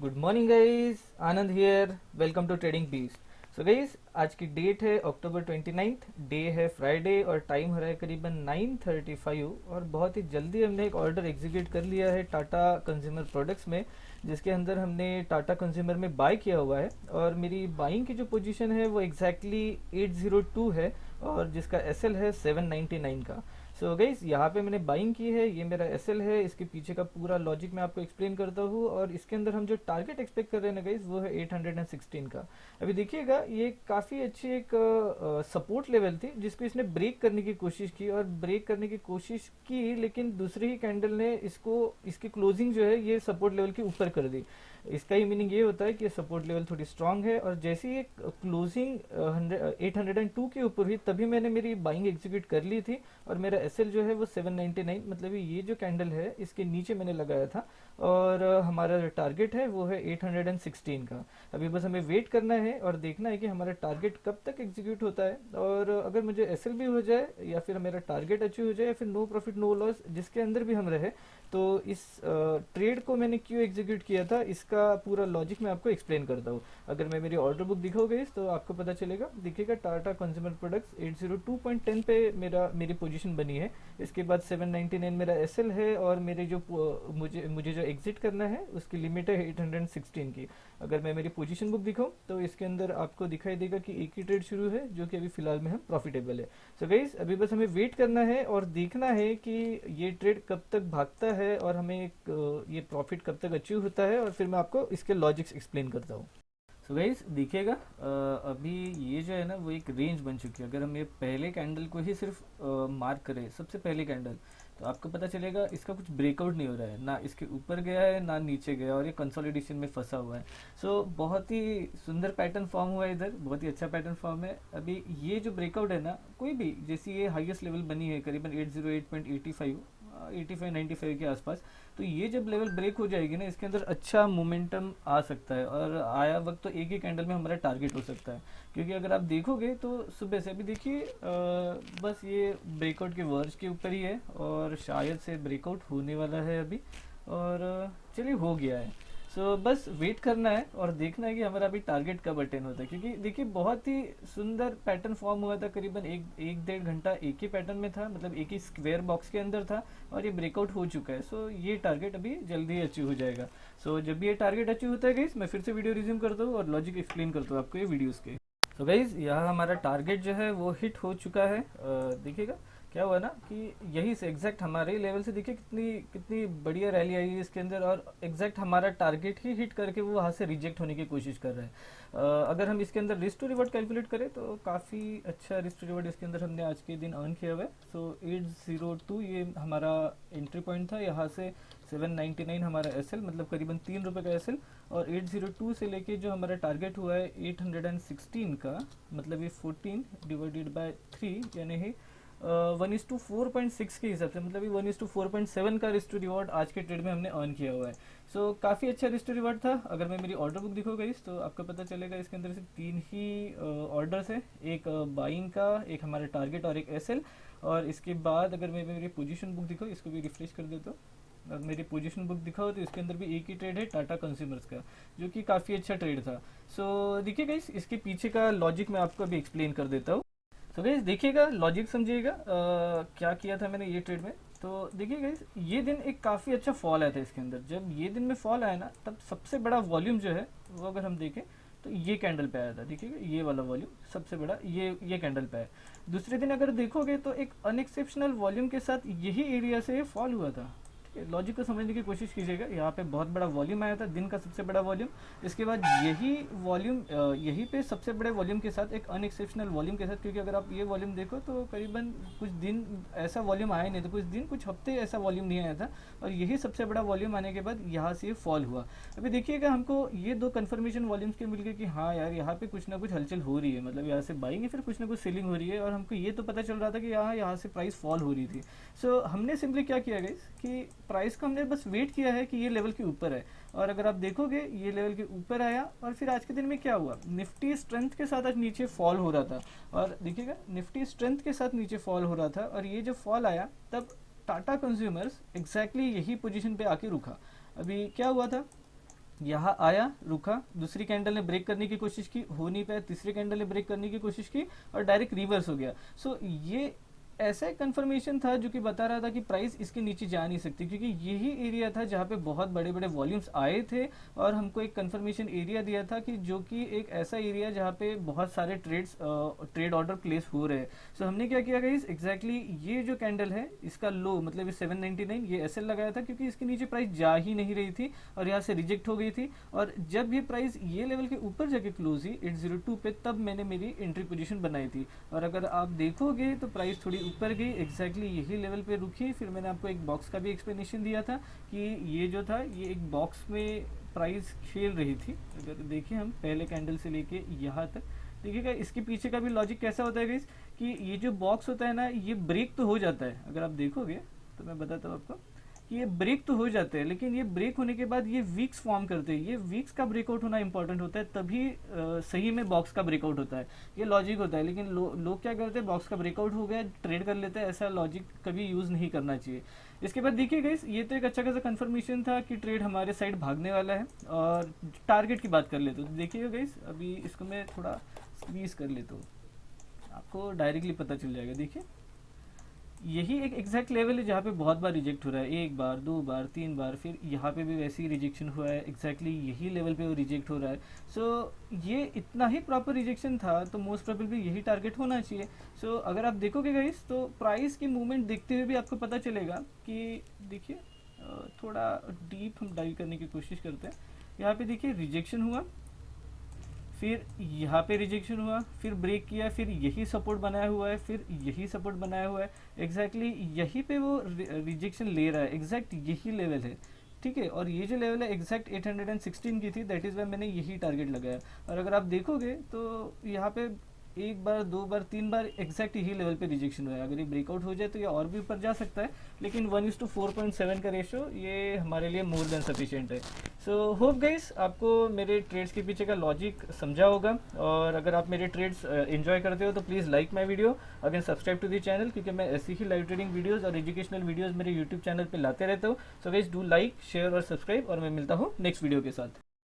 Good morning guys, Anand here. Welcome to trading peace. So guys, आज की date है October 29th, day है Friday और टाइम हो रहा है करीबन 9:35 और बहुत ही जल्दी हमने एक ऑर्डर एग्जीक्यूट कर लिया है टाटा कंज्यूमर प्रोडक्ट्स में, जिसके अंदर हमने टाटा कंज्यूमर में बाय किया हुआ है। और मेरी बाइंग की जो पोजीशन है वो एग्जैक्टली 802 है और जिसका एसएल है 799 का। सो गाइस, यहाँ पे मैंने बाइंग की है, ये मेरा एसएल है। इसके पीछे का पूरा लॉजिक मैं आपको एक्सप्लेन करता हूँ और इसके अंदर हम जो टारगेट एक्सपेक्ट कर रहे हैं ना गाइस, वो है 816 का। अभी देखिएगा, ये काफ़ी अच्छी एक सपोर्ट लेवल थी जिसको इसने ब्रेक करने की कोशिश की और ब्रेक करने की कोशिश की, लेकिन दूसरी ही कैंडल ने इसको, इसकी क्लोजिंग जो है ये सपोर्ट लेवल के ऊपर कर दी। इसका ही मीनिंग ये होता है कि सपोर्ट लेवल थोड़ी स्ट्रांग है और जैसे ही क्लोजिंग 802 के ऊपर हुई तभी मैंने मेरी बाइंग एग्जीक्यूट कर ली थी और मेरा एसएल जो है वो 799, मतलब ये जो कैंडल है इसके नीचे मैंने लगाया था। और हमारा जो टारगेट है वो है 816 का। अभी बस हमें वेट करना है और देखना है कि हमारा टारगेट कब तक एग्जीक्यूट होता है। और अगर मुझे एसएल भी हो जाए या फिर मेरा टारगेट अचीव हो जाए या फिर नो प्रॉफिट नो लॉस जिसके अंदर भी हम रहे, तो इस ट्रेड को मैंने क्यों एग्जीक्यूट किया था इसका पूरा लॉजिक मैं आपको एक्सप्लेन करता हूँ। अगर मैं मेरी ऑर्डर बुक दिखाओगे तो आपको पता चलेगा, दिखेगा टाटा कंज्यूमर प्रोडक्ट्स 802.10 पे मेरी पोजीशन बनी है। इसके बाद 799 मेरा एसएल है और मेरे जो मुझे मुझे जो एग्जिट करना है उसकी लिमिट है 816 की। अगर मैं मेरी पोजीशन बुक दिखाऊँ तो इसके अंदर आपको दिखाई देगा कि एक ही ट्रेड शुरू है जो कि अभी फिलहाल में हम प्रॉफिटेबल है। सो गाइस, अभी बस हमें वेट करना है और देखना है कि ये ट्रेड कब तक भागता है और हमें ये प्रॉफिट कब तक अचीव होता है और फिर मैं आपको इसके लॉजिक्स एक्सप्लेन करता हूँ। सो गाइस देखिएगा, अभी ये जो है ना वो एक रेंज बन चुकी है। अगर हम ये पहले कैंडल को ही सिर्फ मार्क करें, सबसे पहले कैंडल, तो आपको पता चलेगा इसका कुछ ब्रेकआउट नहीं हो रहा है, ना इसके ऊपर गया है ना नीचे गया और ये कंसोलिडेशन में फंसा हुआ है। सो बहुत ही सुंदर पैटर्न फॉर्म हुआ है इधर, बहुत ही अच्छा पैटर्न फॉर्म है। अभी ये जो ब्रेकआउट है ना, कोई भी, जैसे ये हाईएस्ट लेवल बनी है करीबन 808.85, 85-95 के आसपास, तो ये जब लेवल ब्रेक हो जाएगी ना, इसके अंदर अच्छा मोमेंटम आ सकता है और आया वक्त तो एक ही कैंडल में हमारा टारगेट हो सकता है। क्योंकि अगर आप देखोगे तो सुबह से अभी देखिए, बस ये ब्रेकआउट के वर्ज के ऊपर ही है और शायद से ब्रेकआउट होने वाला है अभी। और चलिए हो गया है। सो बस वेट करना है और देखना है कि हमारा अभी टारगेट कब अटेन होता है, क्योंकि देखिए बहुत ही सुंदर पैटर्न फॉर्म हुआ था, करीबन एक डेढ़ घंटा एक ही पैटर्न में था, मतलब एक ही स्क्वायर बॉक्स के अंदर था और ये ब्रेकआउट हो चुका है। सो ये टारगेट अभी जल्दी ही अचीव हो जाएगा। सो जब भी ये टारगेट अचीव होता है गाइस, मैं फिर से वीडियो रिज्यूम करता हूँ और लॉजिक एक्सप्लेन करता हूँ आपको ये वीडियोस के। तो गाइज, यहाँ हमारा टारगेट जो है वो हिट हो चुका है। देखिएगा क्या हुआ ना कि यही से एग्जैक्ट हमारे लेवल से देखिए कितनी कितनी बढ़िया रैली आई है इसके अंदर और एग्जैक्ट हमारा टारगेट ही हिट करके वो वहाँ से रिजेक्ट होने की कोशिश कर रहा है। अगर हम इसके अंदर रिस्क टू रिवॉर्ड कैलकुलेट करें तो काफ़ी अच्छा रिस्क टू रिवॉर्ड इसके अंदर हमने आज के दिन अर्न किया हुआ है। सो 802 ये हमारा एंट्री पॉइंट था, यहाँ से 799 हमारा एसएल, मतलब करीबन ₹3 का एसएल, और 802 से लेके जो हमारा टारगेट हुआ है 816 का, मतलब ये 14 डिवाइडेड बाय 3 यानी 1:4.6 के हिसाब से, मतलब ये 1:4.7 का रिस्ट रिवॉर्ड आज के ट्रेड में हमने अर्न किया हुआ है। सो काफ़ी अच्छा रिस्ट रिवॉर्ड था। अगर मैं मेरी ऑर्डर बुक दिखो गई तो आपको पता चलेगा इसके अंदर सिर्फ 3 ही ऑर्डर्स है, एक बाइंग का, एक हमारा टारगेट और एक एसएल। और इसके बाद अगर मैं मेरी पोजीशन बुक दिखो, इसको भी रिफ्रेश कर देता हूँ, मेरी पोजीशन बुक दिखाओ तो इसके अंदर भी एक ही ट्रेड है टाटा कंज्यूमर्स का, जो कि काफ़ी अच्छा ट्रेड था। सो देखिए गाइस, इसके पीछे का लॉजिक मैं आपको अभी एक्सप्लेन कर देता हूँ। तो गाइस देखिएगा, लॉजिक समझिएगा, क्या किया था मैंने ये ट्रेड में। तो देखिए गाइस, ये दिन एक काफ़ी अच्छा फॉल आया था इसके अंदर। जब ये दिन में फॉल आया ना, तब सबसे बड़ा वॉल्यूम जो है वो अगर हम देखें तो ये कैंडल पे आया था। देखिएगा ये वाला वॉल्यूम सबसे बड़ा ये कैंडल पे है। दूसरे दिन अगर देखोगे तो एक अनएक्सेप्शनल वॉल्यूम के साथ यही एरिया से फॉल हुआ था। लॉजिक को समझने की कोशिश कीजिएगा, यहाँ पे बहुत बड़ा वॉल्यूम आया था, दिन का सबसे बड़ा वॉल्यूम। इसके बाद यही वॉल्यूम यहीं पे सबसे बड़े वॉल्यूम के साथ एक अनएक्सेप्शनल वॉल्यूम के साथ, क्योंकि अगर आप ये वॉल्यूम देखो तो करीबन कुछ दिन ऐसा वॉल्यूम आया नहीं था, कुछ दिन कुछ हफ्ते ऐसा वॉल्यूम नहीं आया था, और यही सबसे बड़ा वॉल्यूम आने के बाद यहाँ से ये फॉल हुआ। अभी देखिएगा, हमको ये दो कन्फर्मेशन वॉल्यूम्स के मिल गए कि हाँ यार यहाँ पे कुछ ना कुछ हलचल हो रही है, मतलब यहाँ से बाइंग है फिर कुछ ना कुछ सेलिंग हो रही है, और हमको ये तो पता चल रहा था कि यहाँ से प्राइस फॉल हो रही थी। सो हमने सिंपली क्या किया गाइस कि प्राइस को हमने बस वेट किया है कि ये लेवल के ऊपर है, और अगर आप देखोगे ये लेवल के ऊपर आया और फिर आज के दिन में क्या हुआ, निफ्टी स्ट्रेंथ के साथ आज नीचे फॉल हो रहा था, और देखिएगा निफ्टी स्ट्रेंथ के साथ नीचे फॉल हो रहा था, और ये जब फॉल आया तब टाटा कंज्यूमर्स एग्जैक्टली यही पोजीशन पे आके रुका। अभी क्या हुआ था, यहाँ आया, रुका, दूसरी कैंडल ने ब्रेक करने की कोशिश की, हो नहीं पाया, तीसरी कैंडल ने ब्रेक करने की कोशिश की और डायरेक्ट रिवर्स हो गया। सो ये ऐसा एक कंफर्मेशन था जो कि बता रहा था कि प्राइस इसके नीचे जा नहीं सकती, क्योंकि यही एरिया था जहाँ पे बहुत बड़े बड़े वॉल्यूम्स आए थे और हमको एक कंफर्मेशन एरिया दिया था कि जो कि एक ऐसा एरिया जहाँ पे बहुत सारे ट्रेड ऑर्डर प्लेस हो रहे हैं। सो हमने क्या किया गाइस, एग्जैक्टली ये जो कैंडल है इसका लो मतलब ये 799 ये ऐसे लगाया था, क्योंकि इसके नीचे प्राइस जा ही नहीं रही थी और यहाँ से रिजेक्ट हो गई थी। और जब ये प्राइस ये लेवल के ऊपर जाके क्लोज हुई 802 पे, तब मैंने मेरी एंट्री पोजीशन बनाई थी। और अगर आप देखोगे तो प्राइस थोड़ी ऊपर गई, एग्जैक्टली यही लेवल पे रुकी। फिर मैंने आपको एक बॉक्स का भी एक्सप्लेनेशन दिया था कि ये जो था ये एक बॉक्स में प्राइस खेल रही थी। अगर देखें हम पहले कैंडल से लेके यहाँ तक, देखिएगा इसके पीछे का भी लॉजिक कैसा होता है गाइस कि ये जो बॉक्स होता है ना ये ब्रेक तो हो जाता है, अगर आप देखोगे तो मैं बताता हूँ आपको कि ये ब्रेक तो हो जाते हैं, लेकिन ये ब्रेक होने के बाद ये वीक्स फॉर्म करते हैं। ये वीक्स का ब्रेकआउट होना इंपॉर्टेंट होता है, तभी सही में बॉक्स का ब्रेकआउट होता है। ये लॉजिक होता है, लेकिन लोग क्या करते हैं, बॉक्स का ब्रेकआउट हो गया ट्रेड कर लेते हैं। ऐसा लॉजिक कभी यूज़ नहीं करना चाहिए। इसके बाद देखिए गाइस, ये तो एक अच्छा खासा कंफर्मेशन था कि ट्रेड हमारे साइड भागने वाला है। और टारगेट की बात कर लेते तो देखिएगा गाइस, अभी इसको मैं थोड़ा स्क्वीज कर लेता हूँ, आपको डायरेक्टली पता चल जाएगा। देखिए यही एक एग्जैक्ट लेवल है जहाँ पे बहुत बार रिजेक्ट हो रहा है, एक बार, दो बार, तीन बार, फिर यहाँ पे भी वैसे ही रिजेक्शन हुआ है, एग्जैक्टली यही लेवल पे वो रिजेक्ट हो रहा है। सो ये इतना ही प्रॉपर रिजेक्शन था, तो मोस्ट प्रोबेबली यही टारगेट होना चाहिए। सो अगर आप देखोगे गाइस तो प्राइस की मूवमेंट देखते हुए भी आपको पता चलेगा कि देखिए थोड़ा डीप हम डाइव करने की कोशिश करते हैं। यहाँ पे देखिए रिजेक्शन हुआ, फिर यहाँ पे रिजेक्शन हुआ, फिर ब्रेक किया, फिर यही सपोर्ट बनाया हुआ है, फिर यही सपोर्ट बनाया हुआ है, एग्जैक्टली यहीं पे वो रिजेक्शन ले रहा है, एग्जैक्ट यही लेवल है। ठीक है, और ये जो लेवल है एग्जैक्ट 816 की थी, दैट इज़ वाई मैंने यही टारगेट लगाया। और अगर आप देखोगे तो यहाँ पे एक बार, दो बार, तीन बार एग्जैक्ट यही लेवल पे रिजेक्शन हुआ है। अगर ये ब्रेकआउट हो जाए तो ये और भी ऊपर जा सकता है, लेकिन 1:4.7 का रेशो ये हमारे लिए मोर देन सफिशिएंट है। सो होप गाइस आपको मेरे ट्रेड्स के पीछे का लॉजिक समझा होगा। और अगर आप मेरे ट्रेड्स एंजॉय करते हो तो please like my video, again subscribe to the channel, क्योंकि मैं ऐसी ही लाइव ट्रेडिंग वीडियोस और एजुकेशनल वीडियोस मेरे यूट्यूब चैनल पे लाते रहता हूँ। So guys do like, share और सब्सक्राइब, और मैं मिलता हूँ नेक्स्ट वीडियो के साथ।